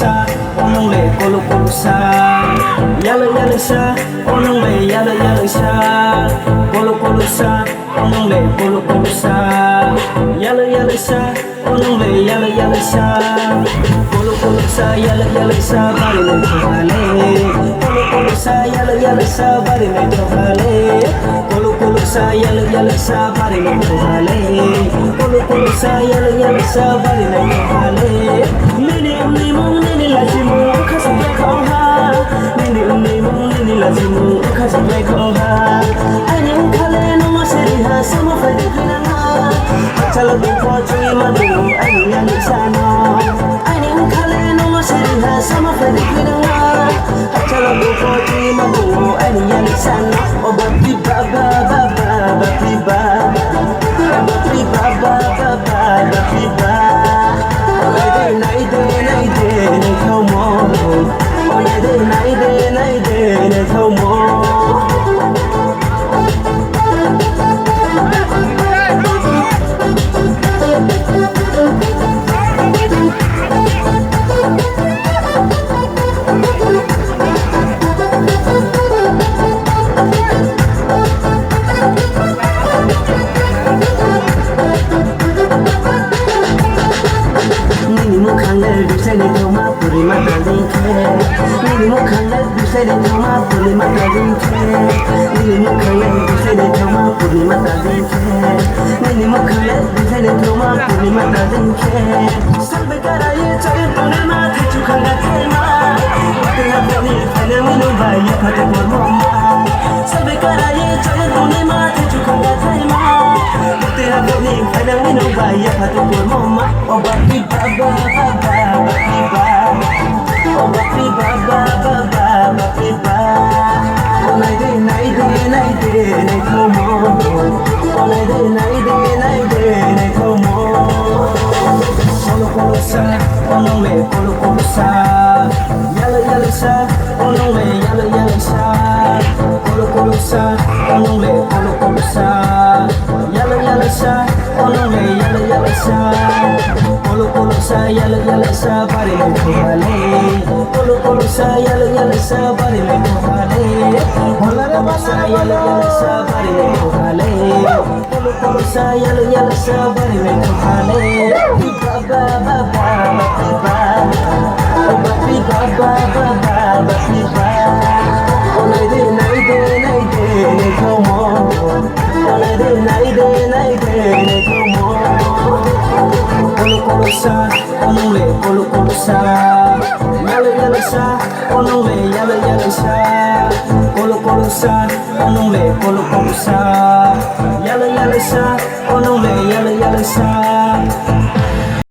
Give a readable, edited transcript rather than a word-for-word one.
sa, onong le kolo sa. Yalo sa, onong le yalo sa. Kolo sa, onong le kolo sa. Yalo sa, onong le yalo sa. Kolo sa, yalo sa, bari le tohale. Kolo sa, yalo sa, bari le tohale. Kolo sa, yalo sa, bari le tohale. Kolo sa, yalo sa, bari le tohale. Nini mong nini lazimu kasabay ko ha. Nini mong nini lazimu kasabay ko ha. Anyang kale no masiri ha sama fadi kinanga. Chalo di ko chui madu anyang sana. Anyang kale no masiri ha sama fadi kinanga. Chalo di ko chui madu anyang sana. Oh bati baba baba bati baba bati baba baba bati baba. Naide come on. Oh naide come on. Nini mukhanga bisele thoma puri matadinke. Nini mukhanga bisele thoma puri matadinke. Nini mukhanga bisele thoma puri matadinke. Sabbe karaye chaye tone ma thichu khanga thema. Tena bani phale minu bhai phate por mama. Sabbe karaye chaye tone ma thichu khanga thema. Tena bani phale minu bhai phate por mama. Oh bati baba baba bati baba. Oh bati baba baba bati baba. Oh naide come on. Oh naide come on. Kolo sa, onong le kolo sa. Yalo sa, onong le yalo sa. Kolo sa, onong le kolo sa. Yalo sa, onong le yalo sa. Kolo sa, yalo sa, bari le tohale. Kolo sa, yalo sa, bari le tohale. Kolo sa, yalo sa, bari le tohale. Kolo sa, yalo sa, bari le tohale. Baba baba bati baba. Oh bati baba baba bati baba. Oh naide come on. Oh naide come on. Kolo sa, onong le kolo sa. Yalo sa, onong le yalo sa. Kolo sa, onong le kolo sa. Yalo sa, onong le yalo sa.